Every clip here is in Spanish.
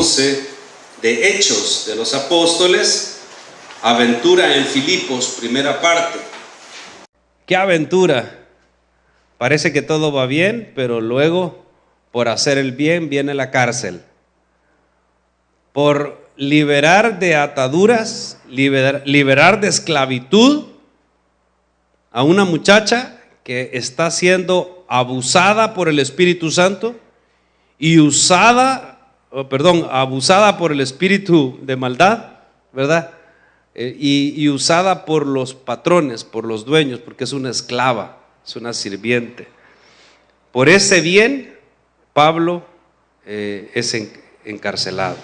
11 de Hechos de los Apóstoles, aventura en Filipos, primera parte. ¿Qué aventura? Parece que todo va bien, pero luego, por hacer el bien, viene la cárcel. Por liberar de ataduras, liberar de esclavitud a una muchacha que está siendo abusada por el Espíritu Santo y abusada por el espíritu de maldad, ¿verdad? Y usada por los patrones, por los dueños, porque es una esclava, es una sirviente. Por ese bien, Pablo es encarcelado,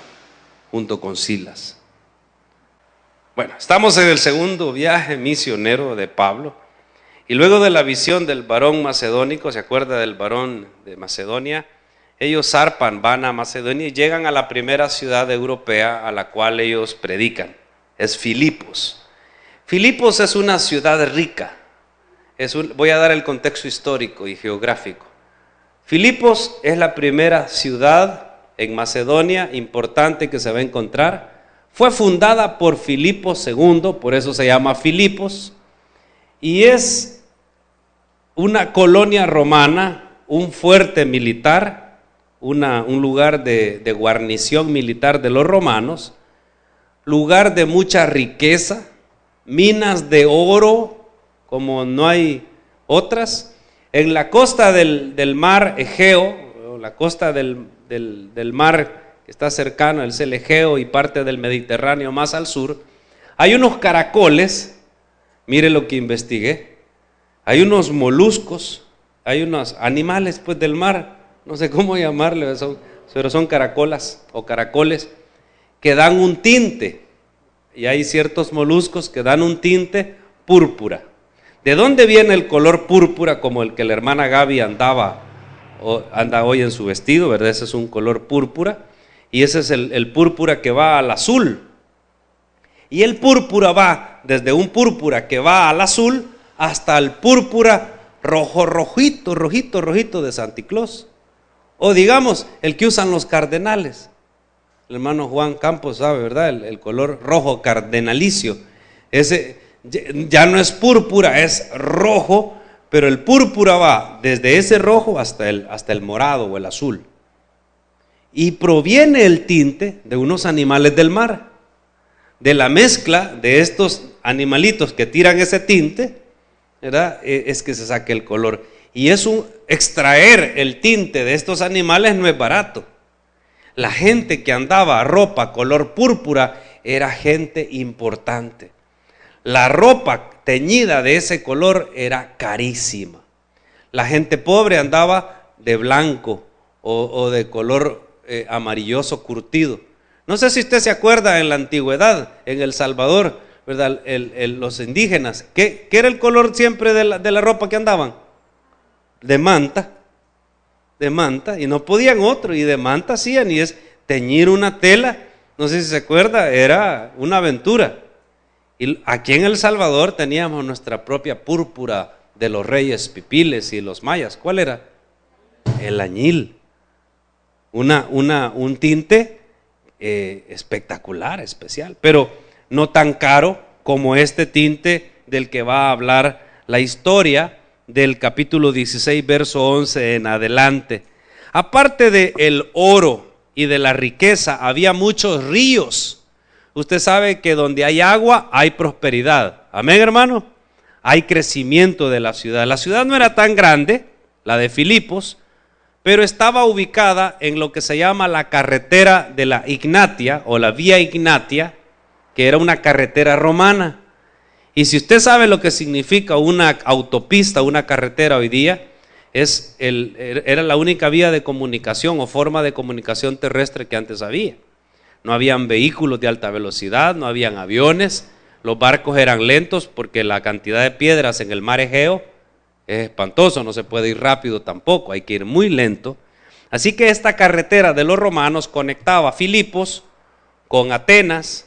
junto con Silas. Bueno, estamos en el segundo viaje misionero de Pablo, y luego de la visión del varón macedónico, ¿se acuerda del varón de Macedonia? Ellos zarpan, van a Macedonia y llegan a la primera ciudad europea a la cual ellos predican. Es Filipos. Filipos es una ciudad rica. Voy a dar el contexto histórico y geográfico. Filipos es la primera ciudad en Macedonia importante que se va a encontrar. Fue fundada por Filipo II, por eso se llama Filipos, y es una colonia romana, un fuerte militar, un lugar de guarnición militar de los romanos, lugar de mucha riqueza, minas de oro como no hay otras. En la costa del mar Egeo, la costa del mar que está cercano, el Egeo y parte del Mediterráneo más al sur, hay unos caracoles, mire lo que investigué, hay unos moluscos, hay unos animales pues del mar, no sé cómo llamarle, pero son caracolas o caracoles que dan un tinte, y hay ciertos moluscos que dan un tinte púrpura. ¿De dónde viene el color púrpura como el que la hermana Gaby anda hoy en su vestido, verdad? Ese es un color púrpura, y ese es el púrpura que va al azul. Y el púrpura va desde un púrpura que va al azul hasta el púrpura rojito de Santa Claus. O digamos, el que usan los cardenales. El hermano Juan Campos sabe, ¿verdad? El color rojo cardenalicio. Ese ya no es púrpura, es rojo, pero el púrpura va desde ese rojo hasta el morado o el azul. Y proviene el tinte de unos animales del mar. De la mezcla de estos animalitos que tiran ese tinte, ¿verdad? Es que se saque el color. Y extraer el tinte de estos animales no es barato. La gente que andaba ropa color púrpura era gente importante. La ropa teñida de ese color era carísima. La gente pobre andaba de blanco o de color amarilloso curtido. No sé si usted se acuerda en la antigüedad, en El Salvador, ¿verdad? Los indígenas, ¿qué era el color siempre de la ropa que andaban? De manta, y no podían otro, y de manta hacían, y es teñir una tela, no sé si se acuerda, era una aventura. Y aquí en El Salvador teníamos nuestra propia púrpura de los reyes pipiles y los mayas. ¿Cuál era? El añil. Un tinte espectacular, especial, pero no tan caro como este tinte del que va a hablar la historia del capítulo 16, verso 11 en adelante. Aparte del oro y de la riqueza, había muchos ríos. Usted sabe que donde hay agua hay prosperidad. Amén, hermano. Hay crecimiento de la ciudad. La ciudad no era tan grande, la de Filipos, pero estaba ubicada en lo que se llama la carretera de la Ignatia o la Vía Ignatia, que era una carretera romana. Y si usted sabe lo que significa una autopista, una carretera hoy día, era la única vía de comunicación o forma de comunicación terrestre que antes había. No habían vehículos de alta velocidad, no habían aviones, los barcos eran lentos porque la cantidad de piedras en el mar Egeo es espantoso, no se puede ir rápido tampoco, hay que ir muy lento. Así que esta carretera de los romanos conectaba Filipos con Atenas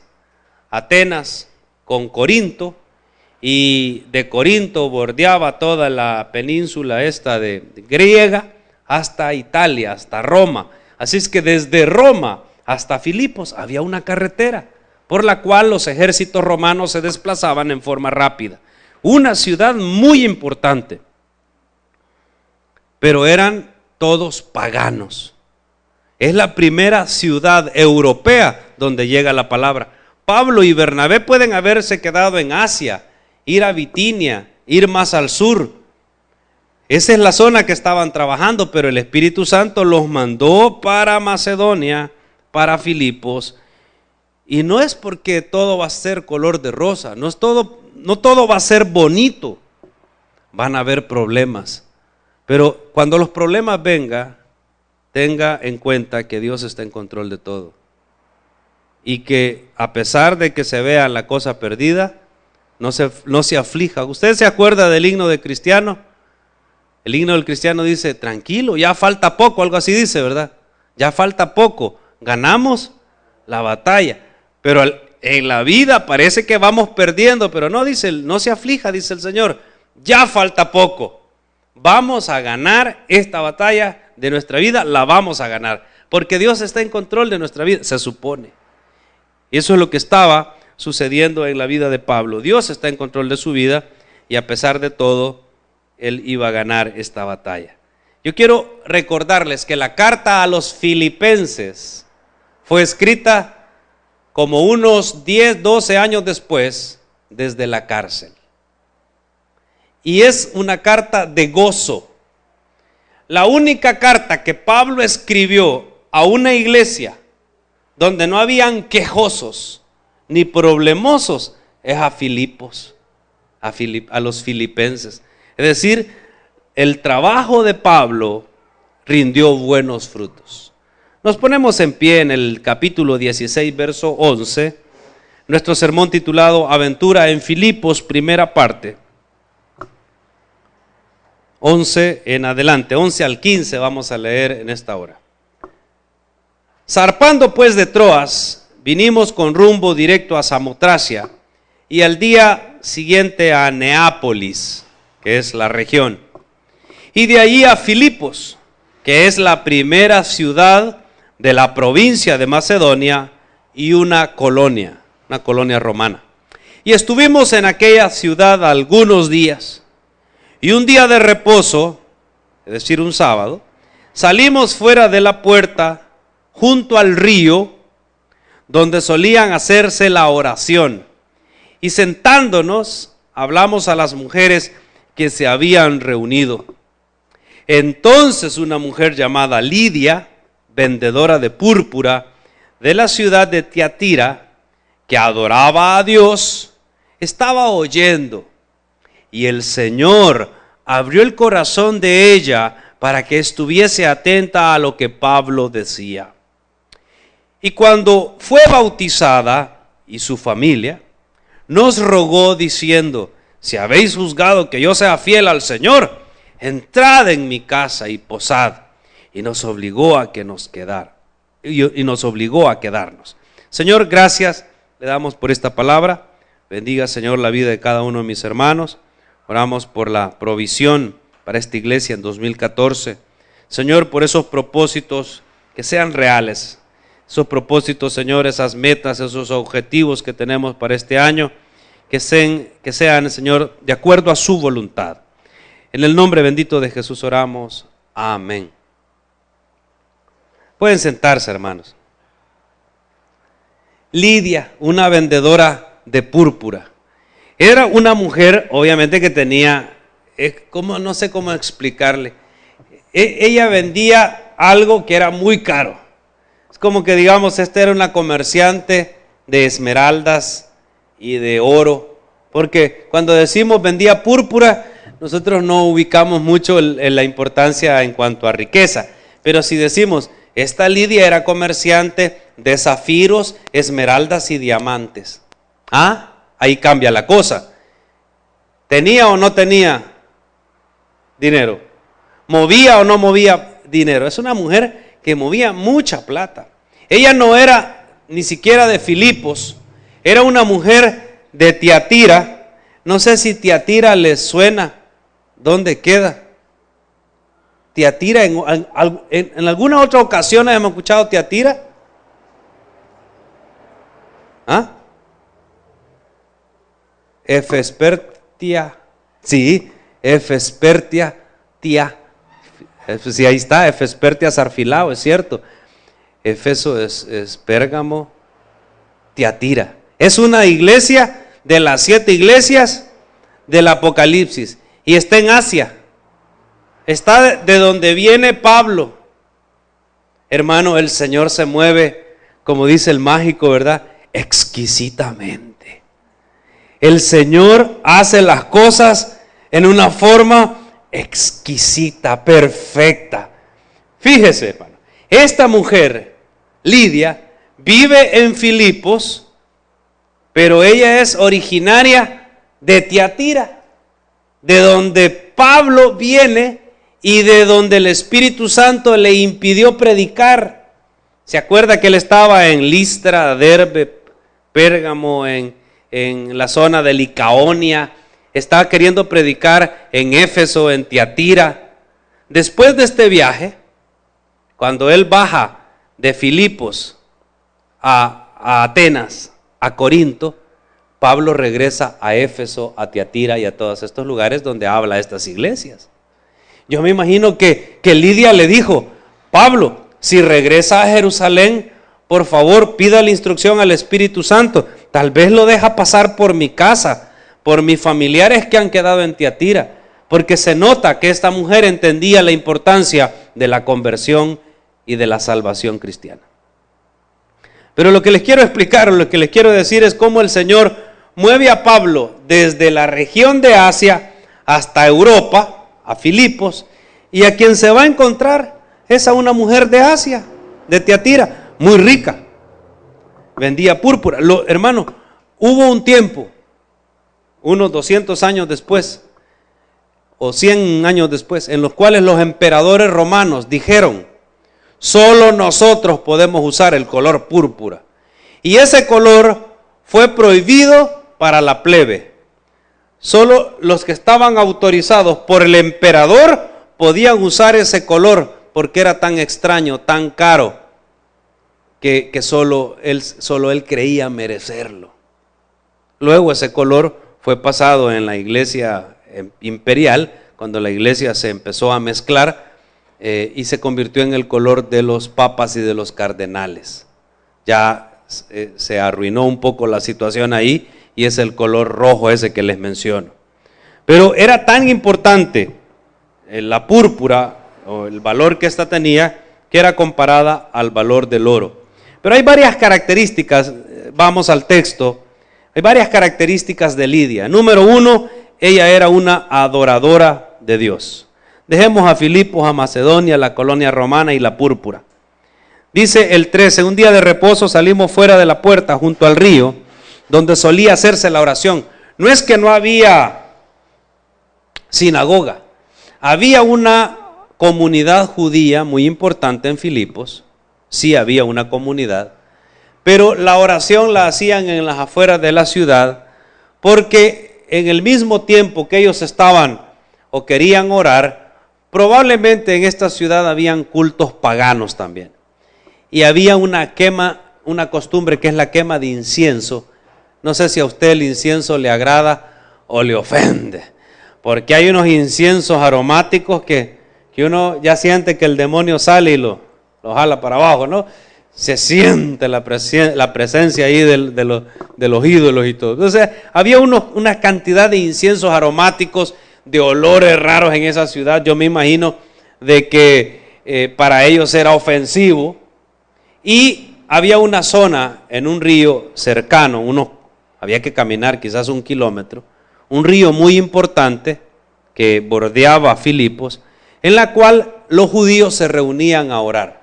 con Corinto, y de Corinto bordeaba toda la península esta de griega hasta Italia, hasta Roma. Así es que desde Roma hasta Filipos había una carretera por la cual los ejércitos romanos se desplazaban en forma rápida. Una ciudad muy importante, pero eran todos paganos. Es la primera ciudad europea donde llega la palabra. Pablo y Bernabé pueden haberse quedado en Asia, ir a Bitinia, ir más al sur. Esa es la zona que estaban trabajando, pero el Espíritu Santo los mandó para Macedonia, para Filipos. Y no es porque todo va a ser color de rosa, no todo va a ser bonito. Van a haber problemas. Pero cuando los problemas vengan, tenga en cuenta que Dios está en control de todo. Y que a pesar de que se vea la cosa perdida, no se aflija. ¿Usted se acuerda del himno de cristiano? El himno del cristiano dice, tranquilo, ya falta poco, algo así dice, ¿verdad? Ya falta poco, ganamos la batalla. Pero en la vida parece que vamos perdiendo, pero no, dice, no se aflija, dice el Señor, ya falta poco. Vamos a ganar esta batalla de nuestra vida, la vamos a ganar, porque Dios está en control de nuestra vida, se supone. Y eso es lo que estaba sucediendo en la vida de Pablo. Dios está en control de su vida y a pesar de todo, él iba a ganar esta batalla. Yo quiero recordarles que la carta a los filipenses fue escrita como unos 10, 12 años después desde la cárcel. Y es una carta de gozo. La única carta que Pablo escribió a una iglesia donde no habían quejosos ni problemosos es a Filipos, a los filipenses. Es decir, el trabajo de Pablo rindió buenos frutos. Nos ponemos en pie en el capítulo 16, verso 11, nuestro sermón titulado Aventura en Filipos, primera parte. 11 en adelante, 11 al 15 vamos a leer en esta hora. Zarpando pues de Troas, vinimos con rumbo directo a Samotracia y al día siguiente a Neápolis, que es la región, y de allí a Filipos, que es la primera ciudad de la provincia de Macedonia y una colonia romana. Y estuvimos en aquella ciudad algunos días. Y un día de reposo, es decir, un sábado, salimos fuera de la puerta junto al río donde solían hacerse la oración. Y sentándonos, hablamos a las mujeres que se habían reunido. Entonces una mujer llamada Lidia, vendedora de púrpura de la ciudad de Tiatira, que adoraba a Dios, estaba oyendo. Y el Señor abrió el corazón de ella para que estuviese atenta a lo que Pablo decía. Y cuando fue bautizada y su familia, nos rogó diciendo, si habéis juzgado que yo sea fiel al Señor, entrad en mi casa y posad. Y nos obligó a quedarnos. Señor, gracias le damos por esta palabra. Bendiga, Señor, la vida de cada uno de mis hermanos. Oramos por la provisión para esta iglesia en 2014. Señor, por esos propósitos que sean reales. Esos propósitos, Señor, esas metas, esos objetivos que tenemos para este año, que sean, Señor, de acuerdo a su voluntad. En el nombre bendito de Jesús oramos. Amén. Pueden sentarse, hermanos. Lidia, una vendedora de púrpura. Era una mujer, obviamente, que tenía, no sé cómo explicarle. Ella vendía algo que era muy caro. Es como que, digamos, esta era una comerciante de esmeraldas y de oro. Porque cuando decimos vendía púrpura, nosotros no ubicamos mucho la importancia en cuanto a riqueza. Pero si decimos, esta Lidia era comerciante de zafiros, esmeraldas y diamantes. Ahí cambia la cosa. ¿Tenía o no tenía dinero? ¿Movía o no movía dinero? Es una mujer que movía mucha plata. Ella no era ni siquiera de Filipos, era una mujer de Tiatira. No sé si Tiatira les suena. ¿Dónde queda? Tiatira, en alguna otra ocasión hemos escuchado Tiatira. ¿Ah? Efespertia. Sí, Efespertia tía. Sí, ahí está, Efespertia Sarfilao, es cierto. Éfeso es Pérgamo, Tiatira. Es una iglesia de las 7 iglesias del Apocalipsis y está en Asia. Está de donde viene Pablo. Hermano, el Señor se mueve, como dice el mágico, ¿verdad? Exquisitamente. El Señor hace las cosas en una forma exquisita, perfecta. Fíjese, hermano, esta mujer, Lidia, vive en Filipos, pero ella es originaria de Tiatira, de donde Pablo viene y de donde el Espíritu Santo le impidió predicar. ¿Se acuerda que él estaba en Listra, Derbe, Pérgamo, en la zona de Licaonia? Estaba queriendo predicar en Éfeso, en Tiatira. Después de este viaje, cuando él baja de Filipos a Atenas, a Corinto, Pablo regresa a Éfeso, a Tiatira y a todos estos lugares donde habla estas iglesias. Yo me imagino que Lidia le dijo: Pablo, si regresa a Jerusalén, por favor pida la instrucción al Espíritu Santo. Tal vez lo deja pasar por mi casa, por mis familiares que han quedado en Tiatira, porque se nota que esta mujer entendía la importancia de la conversión y de la salvación cristiana. Pero lo que les quiero explicar, lo que les quiero decir es cómo el Señor mueve a Pablo desde la región de Asia hasta Europa, a Filipos, y a quien se va a encontrar es a una mujer de Asia, de Tiatira, muy rica, vendía púrpura. Hermano, hubo un tiempo, unos 200 años después, o 100 años después, en los cuales los emperadores romanos dijeron: solo nosotros podemos usar el color púrpura. Y ese color fue prohibido para la plebe. Solo los que estaban autorizados por el emperador podían usar ese color, porque era tan extraño, tan caro, que solo él creía merecerlo. Luego ese color fue pasado en la iglesia imperial, cuando la iglesia se empezó a mezclar, y se convirtió en el color de los papas y de los cardenales. Ya se arruinó un poco la situación ahí, y es el color rojo ese que les menciono. Pero era tan importante la púrpura, o el valor que ésta tenía, que era comparada al valor del oro. Pero hay varias características, vamos al texto, hay varias características de Lidia. Número 1, ella era una adoradora de Dios. Dejemos a Filipos, a Macedonia, la colonia romana y la púrpura. Dice el 13, un día de reposo salimos fuera de la puerta junto al río, donde solía hacerse la oración. No es que no había sinagoga, había una comunidad judía muy importante en Filipos, sí había una comunidad, pero la oración la hacían en las afueras de la ciudad, porque en el mismo tiempo que ellos estaban o querían orar, probablemente en esta ciudad habían cultos paganos también, y había una costumbre que es la quema de incienso. No sé si a usted el incienso le agrada o le ofende, porque hay unos inciensos aromáticos que uno ya siente que el demonio sale y lo jala para abajo, ¿no? Se siente la presencia ahí de los ídolos y todo. Entonces había una cantidad de inciensos aromáticos, de olores raros en esa ciudad. Yo me imagino de que para ellos era ofensivo. Y había una zona en un río cercano, había que caminar quizás 1 kilómetro, un río muy importante que bordeaba Filipos, en la cual los judíos se reunían a orar.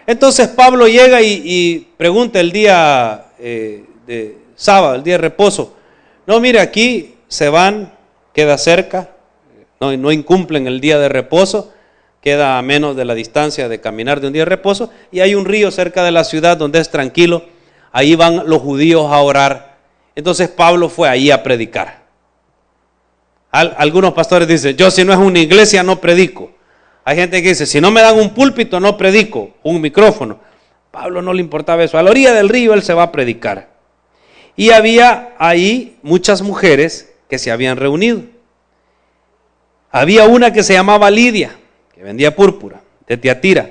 Entonces Pablo llega y pregunta el día de sábado, el día de reposo. No, mire, aquí se van, queda cerca, no incumplen el día de reposo, queda a menos de la distancia de caminar de un día de reposo, y hay un río cerca de la ciudad donde es tranquilo, ahí van los judíos a orar. Entonces Pablo fue ahí a predicar. Algunos pastores dicen: yo si no es una iglesia no predico. Hay gente que dice: si no me dan un púlpito no predico, un micrófono. Pablo no le importaba eso, a la orilla del río él se va a predicar. Y había ahí muchas mujeres que se habían reunido. Había una que se llamaba Lidia, que vendía púrpura, de Tiatira.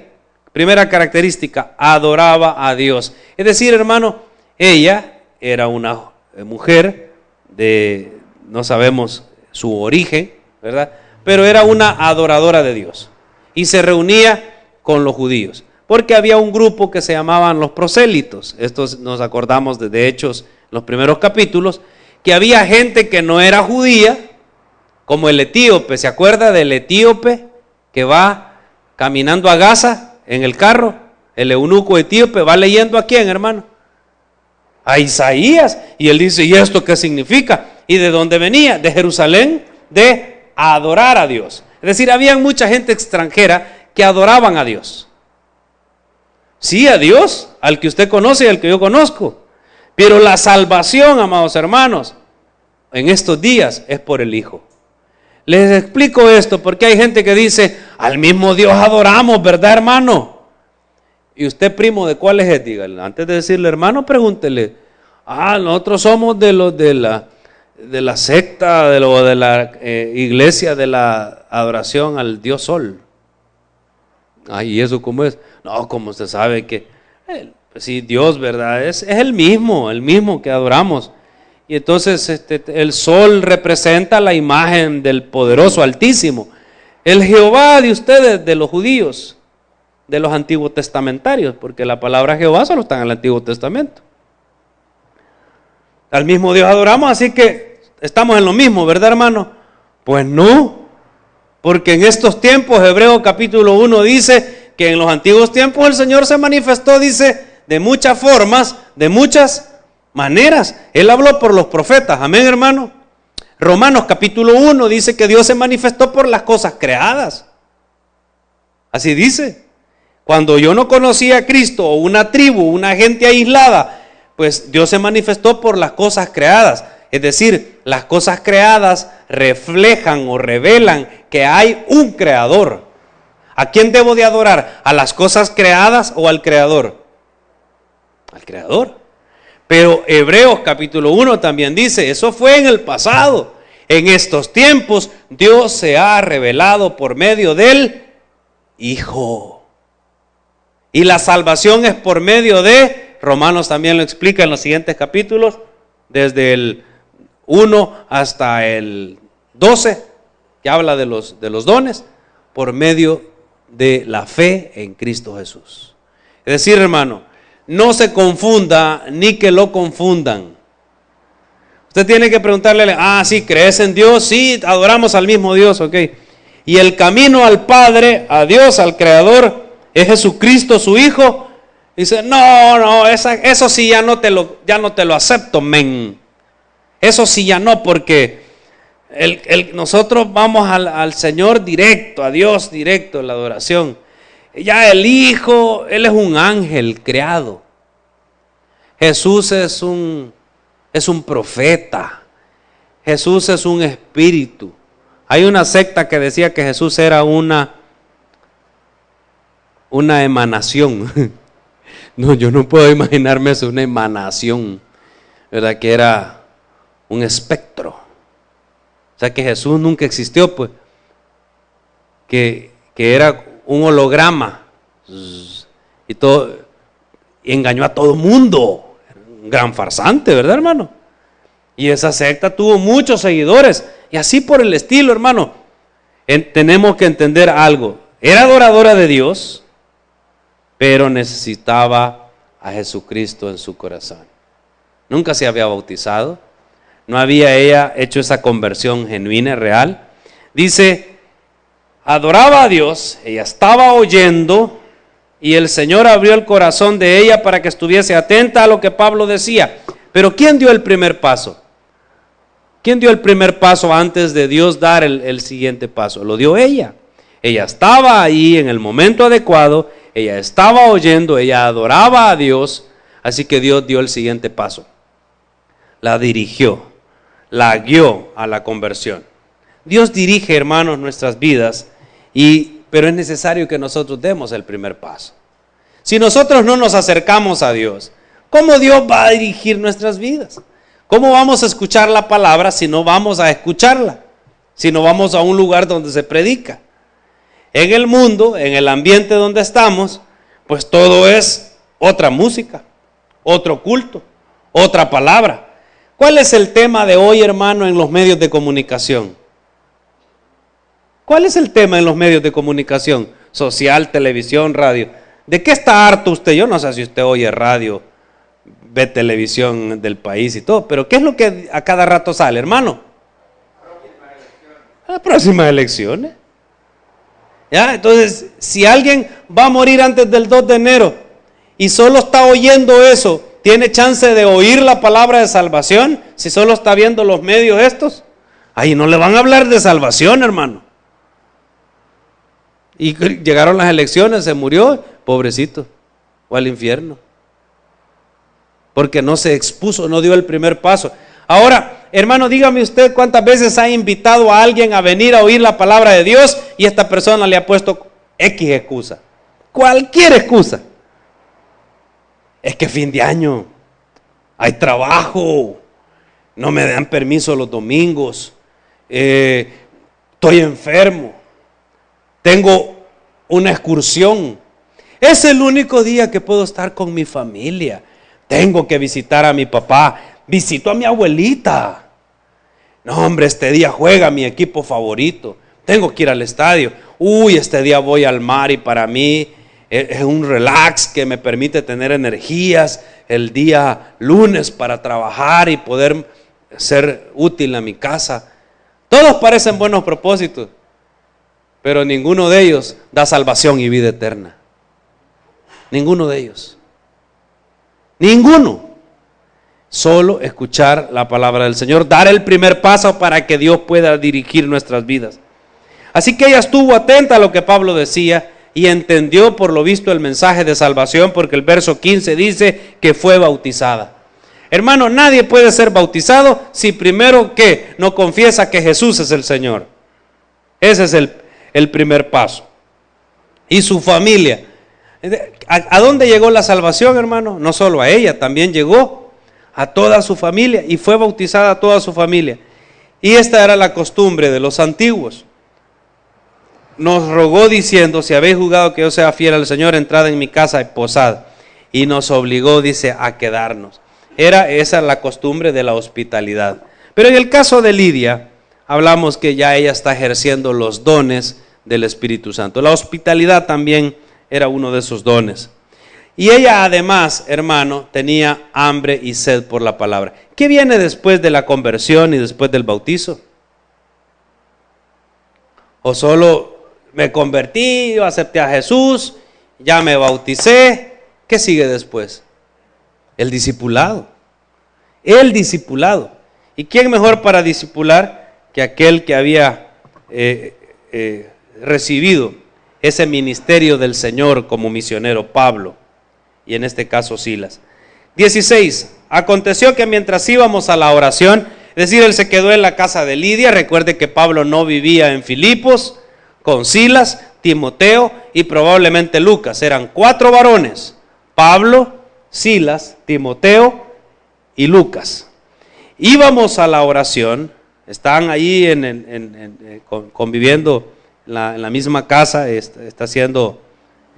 Primera característica, adoraba a Dios. Es decir, hermano, ella era una mujer de, no sabemos su origen, ¿verdad? Pero era una adoradora de Dios. Y se reunía con los judíos. Porque había un grupo que se llamaban los prosélitos. Estos nos acordamos de Hechos, en los primeros capítulos, que había gente que no era judía, como el etíope. ¿Se acuerda del etíope que va caminando a Gaza en el carro? El eunuco etíope va leyendo a quién, hermano? A Isaías. Y él dice, ¿y esto qué significa? ¿Y de dónde venía? De Jerusalén, de adorar a Dios. Es decir, había mucha gente extranjera que adoraban a Dios. Sí, a Dios, al que usted conoce y al que yo conozco. Pero la salvación, amados hermanos, en estos días es por el Hijo. Les explico esto porque hay gente que dice, al mismo Dios adoramos, ¿verdad, hermano? Y usted, primo, ¿de cuál es? Dígale. Antes de decirle, hermano, pregúntele. Nosotros somos de los de la secta, de la iglesia de la adoración al Dios Sol. ¿Y eso cómo es? No, como usted sabe que, sí, Dios, ¿verdad? Es el mismo que adoramos. Y entonces el sol representa la imagen del poderoso Altísimo. El Jehová de ustedes, de los judíos, de los antiguos testamentarios, porque la palabra Jehová solo está en el Antiguo Testamento. Al mismo Dios adoramos, así que estamos en lo mismo, ¿verdad, hermano? Pues no, porque en estos tiempos, Hebreos capítulo 1 dice que en los antiguos tiempos el Señor se manifestó, dice, de muchas formas, de muchas maneras. Él habló por los profetas, amén, hermano. Romanos capítulo 1 dice que Dios se manifestó por las cosas creadas. Así dice. Cuando yo no conocía a Cristo, o una tribu, una gente aislada, pues Dios se manifestó por las cosas creadas. Es decir, las cosas creadas reflejan o revelan que hay un creador. ¿A quién debo de adorar? ¿A las cosas creadas o al creador? Al creador. Pero Hebreos capítulo 1 también dice, eso fue en el pasado. En estos tiempos Dios se ha revelado por medio del Hijo. Y la salvación es por medio de, Romanos también lo explica en los siguientes capítulos, desde el 1 hasta el 12, que habla de los dones, por medio de la fe en Cristo Jesús. Es decir, hermano, no se confunda ni que lo confundan. Usted tiene que preguntarle, sí, ¿crees en Dios? Sí, adoramos al mismo Dios, ok. Y el camino al Padre, a Dios, al Creador, es Jesucristo, su Hijo. Dice, no, eso sí ya no te lo acepto, men. Eso sí ya no, porque nosotros vamos al Señor directo, a Dios directo en la adoración. Ya el Hijo, Él es un ángel creado. Jesús es un profeta. Jesús es un espíritu. Hay una secta que decía que Jesús era una emanación. No, yo no puedo imaginarme eso, una emanación, ¿verdad? Que era un espectro. O sea que Jesús nunca existió, pues. Que era un holograma. Y todo, y engañó a todo el mundo. Un gran farsante, ¿verdad, hermano? Y esa secta tuvo muchos seguidores. Y así por el estilo, hermano. Tenemos que entender algo. Era adoradora de Dios, pero necesitaba a Jesucristo en su corazón. Nunca se había bautizado. No había ella hecho esa conversión genuina, real. Dice, adoraba a Dios, ella estaba oyendo, y el Señor abrió el corazón de ella para que estuviese atenta a lo que Pablo decía. Pero ¿quién dio el primer paso? ¿Quién dio el primer paso antes de Dios dar el siguiente paso? Lo dio ella. Ella estaba ahí en el momento adecuado, ella estaba oyendo, ella adoraba a Dios, así que Dios dio el siguiente paso. La dirigió, la guió a la conversión. Dios dirige, hermanos, nuestras vidas, pero es necesario que nosotros demos el primer paso. Si nosotros no nos acercamos a Dios, ¿cómo Dios va a dirigir nuestras vidas? ¿Cómo vamos a escuchar la palabra si no vamos a escucharla? Si no vamos a un lugar donde se predica. En el mundo, en el ambiente donde estamos, pues todo es otra música, otro culto, otra palabra. ¿Cuál es el tema de hoy, hermano, en los medios de comunicación? ¿Cuál es el tema en los medios de comunicación? Social, televisión, radio. ¿De qué está harto usted? Yo no sé si usted oye radio, ve televisión del país y todo, pero ¿qué es lo que a cada rato sale, hermano? Las próximas elecciones. ¿Ya? Entonces, si alguien va a morir antes del 2 de enero y solo está oyendo eso, ¿tiene chance de oír la palabra de salvación? Si solo está viendo los medios estos, ahí no le van a hablar de salvación, hermano. Y llegaron las elecciones, se murió, pobrecito, o al infierno. Porque no se expuso, no dio el primer paso. Ahora, hermano, dígame usted cuántas veces ha invitado a alguien a venir a oír la palabra de Dios y esta persona le ha puesto X excusa. Cualquier excusa. Es que fin de año, hay trabajo, no me dan permiso los domingos, estoy enfermo, tengo una excursión, es el único día que puedo estar con mi familia, tengo que visitar a mi papá, visito a mi abuelita. No, hombre, este día juega mi equipo favorito, tengo que ir al estadio. Uy, este día voy al mar y para mí es un relax que me permite tener energías el día lunes para trabajar y poder ser útil a mi casa. Todos parecen buenos propósitos, pero ninguno de ellos da salvación y vida eterna. Ninguno de ellos. Ninguno. Solo escuchar la palabra del Señor, dar el primer paso para que Dios pueda dirigir nuestras vidas. Así que ella estuvo atenta a lo que Pablo decía y entendió por lo visto el mensaje de salvación, porque el verso 15 dice que fue bautizada. Hermano, nadie puede ser bautizado si primero que no confiesa que Jesús es el Señor. Ese es el primer paso. Y su familia. ¿A dónde llegó la salvación, hermano? No solo a ella, también llegó a toda su familia y fue bautizada a toda su familia. Y esta era la costumbre de los antiguos. Nos rogó diciendo, si habéis jugado que yo sea fiel al Señor, entrad en mi casa y posad. Y nos obligó, dice, a quedarnos. Esa la costumbre de la hospitalidad. Pero en el caso de Lidia, hablamos que ya ella está ejerciendo los dones del Espíritu Santo. La hospitalidad también era uno de esos dones. Y ella además, hermano, tenía hambre y sed por la palabra. ¿Qué viene después de la conversión y después del bautizo? O solo me convertí, yo acepté a Jesús, ya me bauticé. ¿Qué sigue después? El discipulado. El discipulado. ¿Y quién mejor para discipular que aquel que había recibido ese ministerio del Señor como misionero, Pablo, y en este caso Silas? 16. Aconteció que mientras íbamos a la oración, es decir, él se quedó en la casa de Lidia. Recuerde que Pablo no vivía en Filipos, con Silas, Timoteo y probablemente Lucas. Eran 4 varones: Pablo, Silas, Timoteo y Lucas. Íbamos a la oración, estaban ahí conviviendo en la misma casa, está haciendo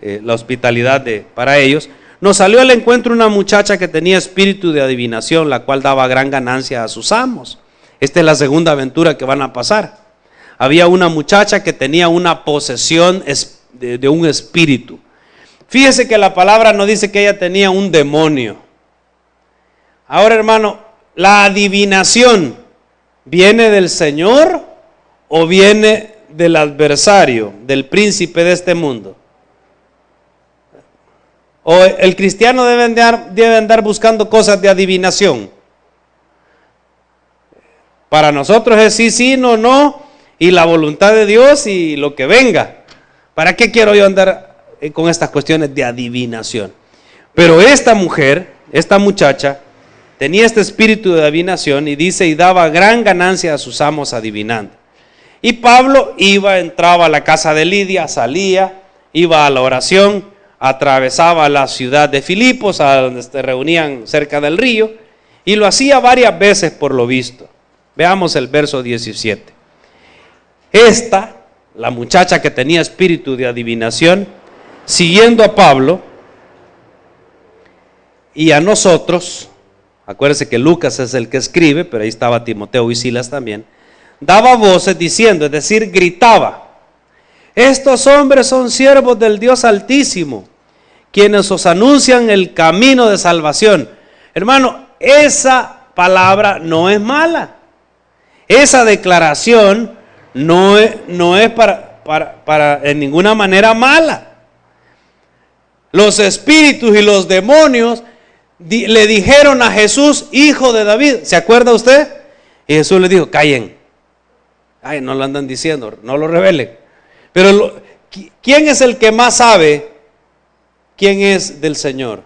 la hospitalidad para ellos. Nos salió al encuentro una muchacha que tenía espíritu de adivinación, la cual daba gran ganancia a sus amos. Esta es la segunda aventura que van a pasar. Había una muchacha que tenía una posesión de un espíritu. Fíjese que la palabra no dice que ella tenía un demonio. Ahora, hermano, ¿la adivinación viene del Señor o viene del adversario, del príncipe de este mundo? ¿O el cristiano debe andar buscando cosas de adivinación? Para nosotros es sí, sí, no, no, y la voluntad de Dios y lo que venga. ¿Para qué quiero yo andar con estas cuestiones de adivinación? Pero esta mujer, esta muchacha, tenía este espíritu de adivinación y dice, y daba gran ganancia a sus amos adivinando. Y Pablo entraba a la casa de Lidia, salía, iba a la oración, atravesaba la ciudad de Filipos, a donde se reunían cerca del río, Y lo hacía varias veces por lo visto. Veamos el verso 17. Esta, la muchacha que tenía espíritu de adivinación, siguiendo a Pablo y a nosotros, acuérdense que Lucas es el que escribe, pero ahí estaba Timoteo y Silas también, daba voces diciendo, es decir, gritaba: estos hombres son siervos del Dios Altísimo, quienes os anuncian el camino de salvación. Hermano, esa palabra no es mala. Esa declaración no es para en ninguna manera mala. Los espíritus y los demonios le dijeron a Jesús, hijo de David, ¿se acuerda usted? Y Jesús le dijo, callen. Ay, no lo andan diciendo, no lo revelen. Pero ¿quién es el que más sabe quién es del Señor?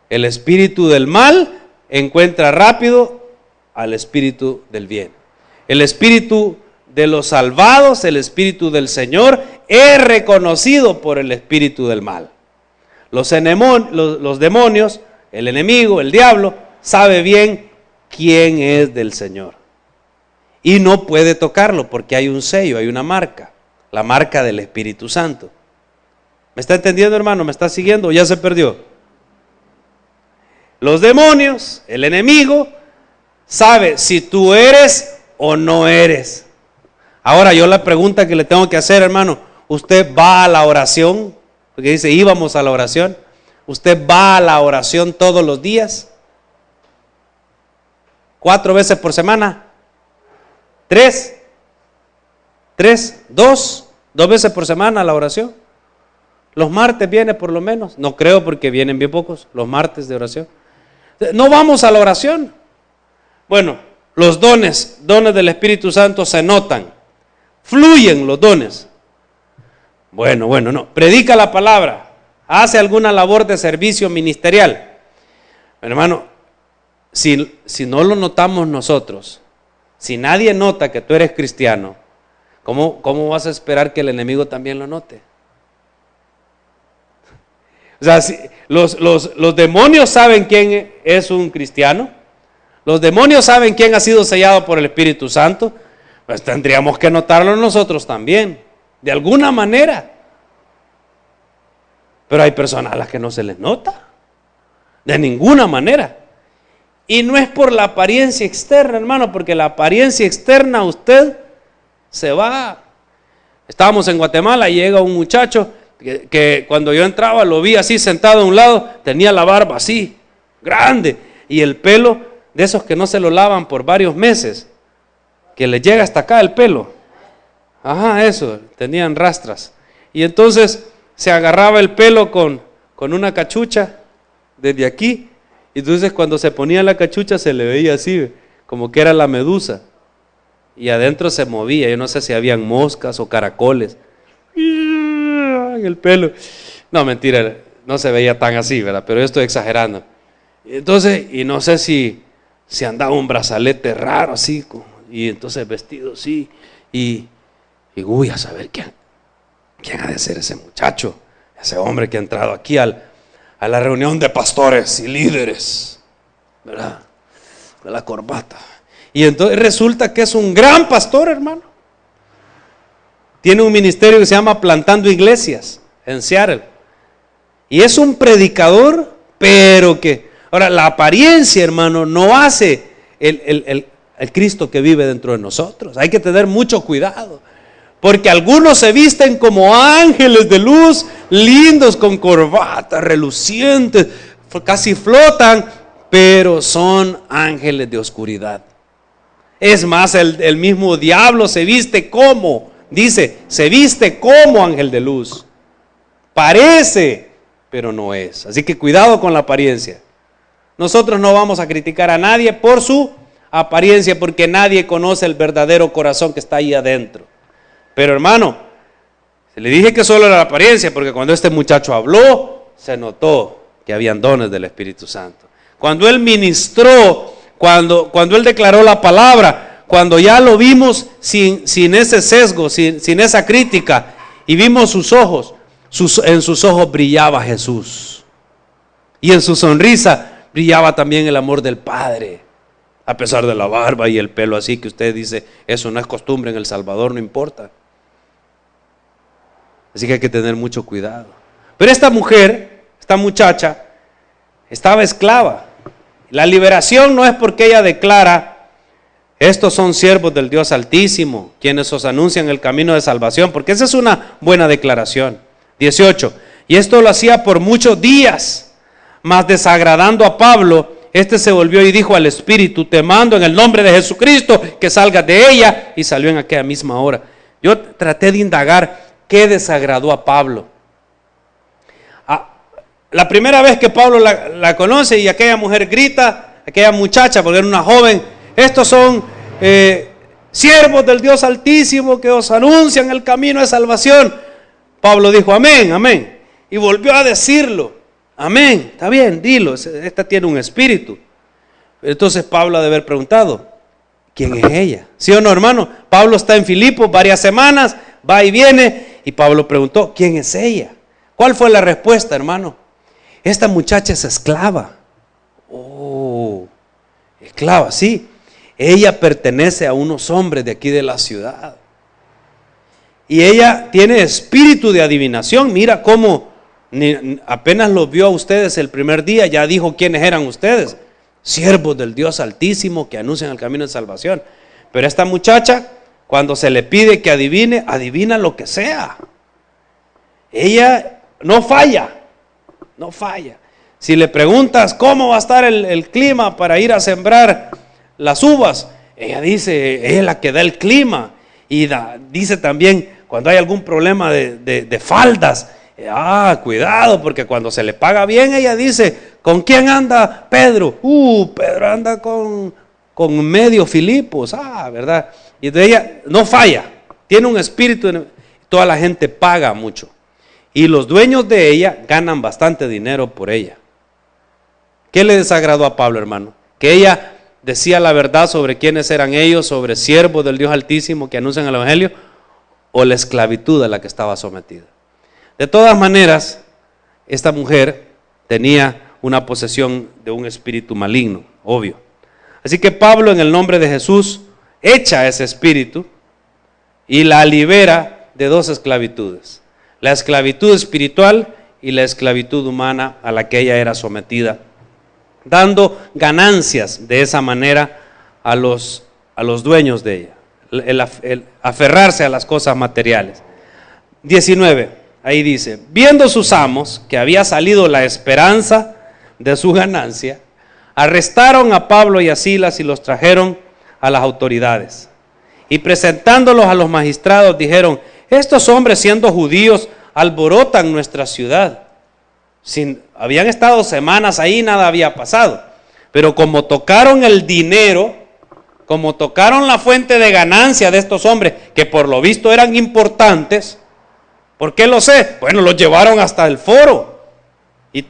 El espíritu del mal encuentra rápido al espíritu del bien. El espíritu de los salvados, el espíritu del Señor, es reconocido por el espíritu del mal. Los demonios, el enemigo, el diablo, sabe bien quién es del Señor. Y no puede tocarlo porque hay un sello, hay una marca, la marca del Espíritu Santo. ¿Me está entendiendo, hermano? ¿Me está siguiendo o ya se perdió? Los demonios, el enemigo, sabe si tú eres o no eres. Ahora yo la pregunta que le tengo que hacer, hermano, ¿usted va a la oración? Porque dice, íbamos a la oración. ¿Usted va a la oración todos los días? 4 veces por semana. 3, 2 veces por semana a la oración. Los martes viene por lo menos. No creo porque vienen bien pocos los martes de oración. No vamos a la oración. Bueno, los dones del Espíritu Santo se notan. Fluyen los dones. Bueno, no. Predica la palabra. Hace alguna labor de servicio ministerial. Hermano, si no lo notamos nosotros, si nadie nota que tú eres cristiano, ¿cómo vas a esperar que el enemigo también lo note? O sea, si los demonios saben quién es un cristiano, los demonios saben quién ha sido sellado por el Espíritu Santo, pues tendríamos que notarlo nosotros también, de alguna manera. Pero hay personas a las que no se les nota, de ninguna manera. Y no es por la apariencia externa, hermano, porque la apariencia externa usted se va. Estábamos en Guatemala y llega un muchacho que cuando yo entraba lo vi así sentado a un lado, tenía la barba así, grande, y el pelo de esos que no se lo lavan por varios meses, que le llega hasta acá el pelo. Ajá, eso, tenían rastras. Y entonces se agarraba el pelo con una cachucha desde aquí, y entonces cuando se ponía la cachucha se le veía así, como que era la medusa, y adentro se movía, yo no sé si habían moscas o caracoles en el pelo. No, mentira, no se veía tan así, ¿verdad? Pero yo estoy exagerando. Entonces, y no sé si andaba un brazalete raro así, y entonces vestido así, y uy, a saber quién ha de ser ese muchacho, ese hombre que ha entrado aquí a la reunión de pastores y líderes, ¿verdad? De la corbata. Y entonces resulta que es un gran pastor, hermano. Tiene un ministerio que se llama Plantando Iglesias en Seattle. Y es un predicador, pero que... Ahora, la apariencia, hermano, no hace el Cristo que vive dentro de nosotros. Hay que tener mucho cuidado. Porque algunos se visten como ángeles de luz, lindos con corbatas, relucientes, casi flotan, pero son ángeles de oscuridad. Es más, el mismo diablo se viste como, dice, se viste como ángel de luz. Parece, pero no es. Así que cuidado con la apariencia. Nosotros no vamos a criticar a nadie por su apariencia, porque nadie conoce el verdadero corazón que está ahí adentro. Pero hermano, se le dije que solo era la apariencia, porque cuando este muchacho habló, se notó que habían dones del Espíritu Santo. Cuando él ministró, cuando él declaró la palabra, cuando ya lo vimos sin ese sesgo, sin esa crítica, y vimos sus ojos, en sus ojos brillaba Jesús. Y en su sonrisa brillaba también el amor del Padre, a pesar de la barba y el pelo así que usted dice, eso no es costumbre en El Salvador, no importa. Así que hay que tener mucho cuidado. Pero esta mujer, esta muchacha, estaba esclava. La liberación no es porque ella declara, estos son siervos del Dios Altísimo, quienes os anuncian el camino de salvación, porque esa es una buena declaración. 18. Y esto lo hacía por muchos días, mas desagradando a Pablo, este se volvió y dijo al espíritu, te mando en el nombre de Jesucristo que salgas de ella, y salió en aquella misma hora. Yo traté de indagar qué desagradó a Pablo. La primera vez que Pablo la conoce y aquella mujer grita, aquella muchacha, porque era una joven, estos son siervos del Dios Altísimo que os anuncian el camino de salvación. Pablo dijo, amén, amén. Y volvió a decirlo, amén, está bien, dilo, esta tiene un espíritu. Entonces Pablo ha de haber preguntado, ¿quién es ella? ¿Sí o no, hermano? Pablo está en Filipos varias semanas, va y viene, y Pablo preguntó, ¿quién es ella? ¿Cuál fue la respuesta, hermano? Esta muchacha es esclava. Oh, esclava, sí. Ella pertenece a unos hombres de aquí de la ciudad. Y ella tiene espíritu de adivinación. Mira cómo apenas los vio a ustedes el primer día, ya dijo quiénes eran ustedes. Siervos del Dios Altísimo que anuncian el camino de salvación. Pero esta muchacha, cuando se le pide que adivine, adivina lo que sea. Ella no falla. No falla. Si le preguntas cómo va a estar el clima para ir a sembrar las uvas, ella dice, ella es la que da el clima. Y dice también, cuando hay algún problema de faldas, cuidado, porque cuando se le paga bien, ella dice, ¿con quién anda Pedro? Pedro anda con medio Filipos, ¿verdad? Y entonces ella no falla, tiene un espíritu, toda la gente paga mucho. Y los dueños de ella ganan bastante dinero por ella. ¿Qué le desagradó a Pablo, hermano? Que ella decía la verdad sobre quiénes eran ellos, sobre siervos del Dios Altísimo que anuncian el Evangelio, o la esclavitud a la que estaba sometida. De todas maneras, esta mujer tenía una posesión de un espíritu maligno, obvio. Así que Pablo, en el nombre de Jesús, echa ese espíritu y la libera de dos esclavitudes. La esclavitud espiritual y la esclavitud humana a la que ella era sometida, dando ganancias de esa manera a los dueños de ella, el aferrarse a las cosas materiales. 19, ahí dice, viendo sus amos que había salido la esperanza de su ganancia, arrestaron a Pablo y a Silas y los trajeron a las autoridades. Y presentándolos a los magistrados dijeron, estos hombres, siendo judíos, alborotan nuestra ciudad. Habían estado semanas ahí, nada había pasado. Pero como tocaron el dinero, como tocaron la fuente de ganancia de estos hombres, que por lo visto eran importantes, ¿por qué lo sé? Bueno, los llevaron hasta el foro y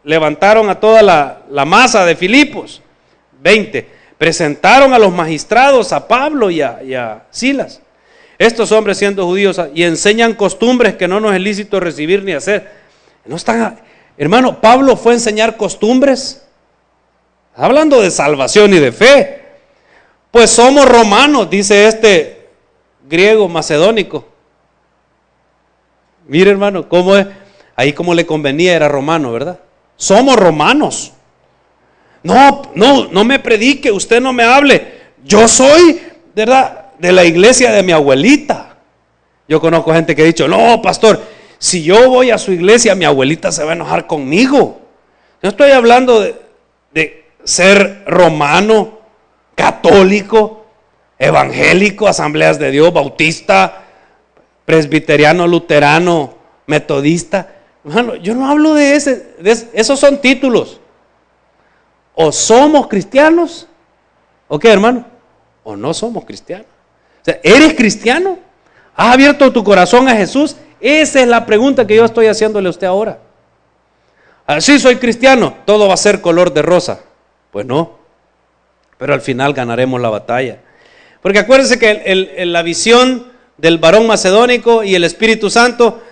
levantaron a toda la masa de Filipos. 20. Presentaron a los magistrados, a Pablo y a Silas. Estos hombres, siendo judíos, y enseñan costumbres que no nos es lícito recibir ni hacer. No están, hermano, Pablo fue a enseñar costumbres. Hablando de salvación y de fe. Pues somos romanos, dice este griego macedónico. Mire, hermano, cómo es. Ahí como le convenía, era romano, ¿verdad? Somos romanos. No me predique, usted no me hable. Yo soy, ¿verdad?, de la iglesia de mi abuelita. Yo conozco gente que ha dicho, no, pastor, si yo voy a su iglesia, mi abuelita se va a enojar conmigo. Yo estoy hablando de ser romano, católico, evangélico, asambleas de Dios, bautista, presbiteriano, luterano, metodista. Hermano, yo no hablo de esos son títulos. O somos cristianos, ¿o qué, hermano? O no somos cristianos. O sea, ¿eres cristiano? ¿Has abierto tu corazón a Jesús? Esa es la pregunta que yo estoy haciéndole a usted ahora. Sí, soy cristiano, todo va a ser color de rosa. Pues no, pero al final ganaremos la batalla. Porque acuérdense que la visión del varón macedónico y el Espíritu Santo,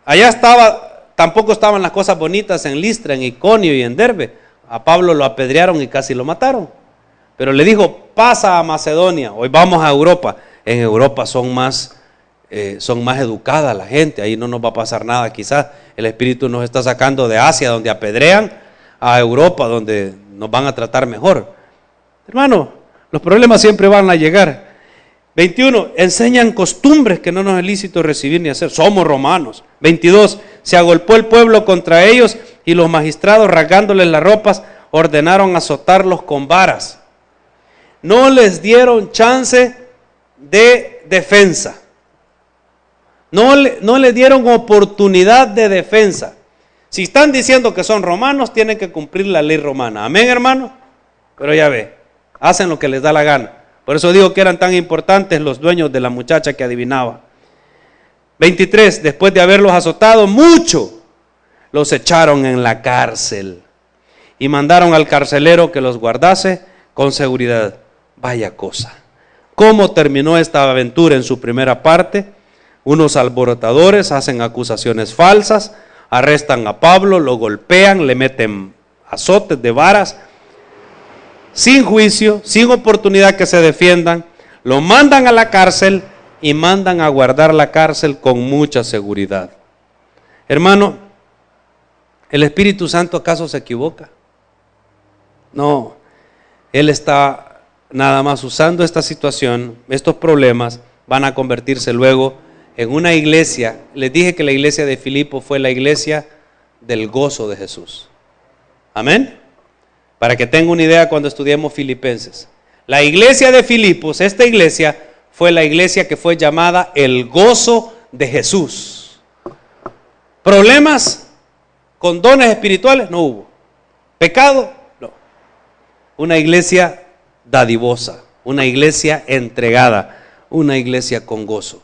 allá estaba tampoco estaban las cosas bonitas en Listra, en Iconio y en Derbe. A Pablo lo apedrearon y casi lo mataron. Pero le dijo, pasa a Macedonia, hoy vamos a Europa. En Europa son más educadas la gente, ahí no nos va a pasar nada. Quizás el Espíritu nos está sacando de Asia, donde apedrean, a Europa, donde nos van a tratar mejor. Hermano, los problemas siempre van a llegar. 21, enseñan costumbres que no nos es lícito recibir ni hacer. Somos romanos. 22, se agolpó el pueblo contra ellos y los magistrados, rasgándoles las ropas, ordenaron azotarlos con varas. No les dieron chance de defensa. No le dieron oportunidad de defensa. Si están diciendo que son romanos, tienen que cumplir la ley romana. Amén, hermano. Pero ya ve, hacen lo que les da la gana. Por eso digo que eran tan importantes los dueños de la muchacha que adivinaba. 23, después de haberlos azotado mucho, los echaron en la cárcel y mandaron al carcelero que los guardase con seguridad. Vaya cosa. ¿Cómo terminó esta aventura en su primera parte? Unos alborotadores hacen acusaciones falsas, arrestan a Pablo, lo golpean, le meten azotes de varas, sin juicio, sin oportunidad que se defiendan, lo mandan a la cárcel y mandan a guardar la cárcel con mucha seguridad. Hermano, ¿el Espíritu Santo acaso se equivoca? No, Él está nada más usando esta situación, estos problemas van a convertirse luego en una iglesia. Les dije que la iglesia de Filipo fue la iglesia del gozo de Jesús. Amén. Para que tenga una idea cuando estudiemos Filipenses. La iglesia de Filipos, esta iglesia, fue la iglesia que fue llamada el gozo de Jesús. ¿Problemas con dones espirituales? No hubo. ¿Pecado? No. Una iglesia dadivosa, una iglesia entregada, una iglesia con gozo.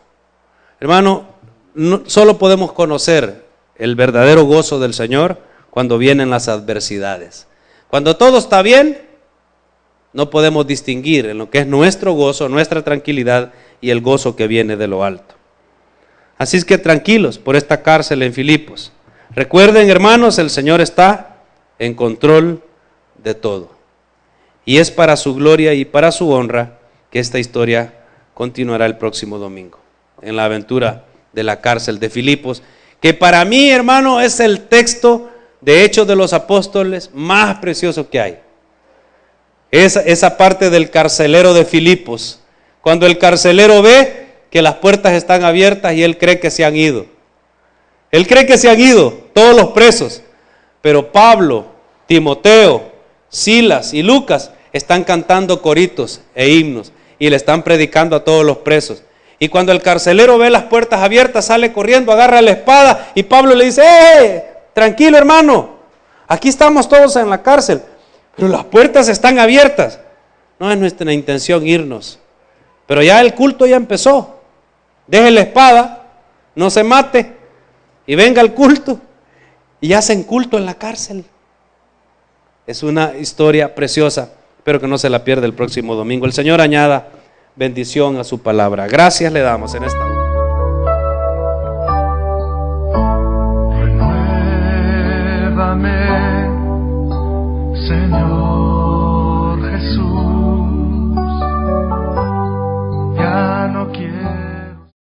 Hermano, no, solo podemos conocer el verdadero gozo del Señor cuando vienen las adversidades. Cuando todo está bien, no podemos distinguir en lo que es nuestro gozo, nuestra tranquilidad y el gozo que viene de lo alto. Así es que tranquilos por esta cárcel en Filipos. Recuerden, hermanos, el Señor está en control de todo. Y es para su gloria y para su honra que esta historia continuará el próximo domingo, en la aventura de la cárcel de Filipos, que para mí, hermano, es el texto de Hechos de los Apóstoles más precioso que hay. Esa parte del carcelero de Filipos, cuando el carcelero ve que las puertas están abiertas y él cree que se han ido. Él cree que se han ido todos los presos, pero Pablo, Timoteo, Silas y Lucas están cantando coritos e himnos y le están predicando a todos los presos. Y cuando el carcelero ve las puertas abiertas, sale corriendo, agarra la espada y Pablo le dice: tranquilo, hermano, aquí estamos todos en la cárcel, pero las puertas están abiertas. No es nuestra intención irnos, pero ya el culto ya empezó. Deje la espada, no se mate y venga al culto. Y hacen culto en la cárcel. Es una historia preciosa. Espero que no se la pierda el próximo domingo. El Señor añada bendición a su palabra. Gracias le damos en esta hora. Renuévame, Señor.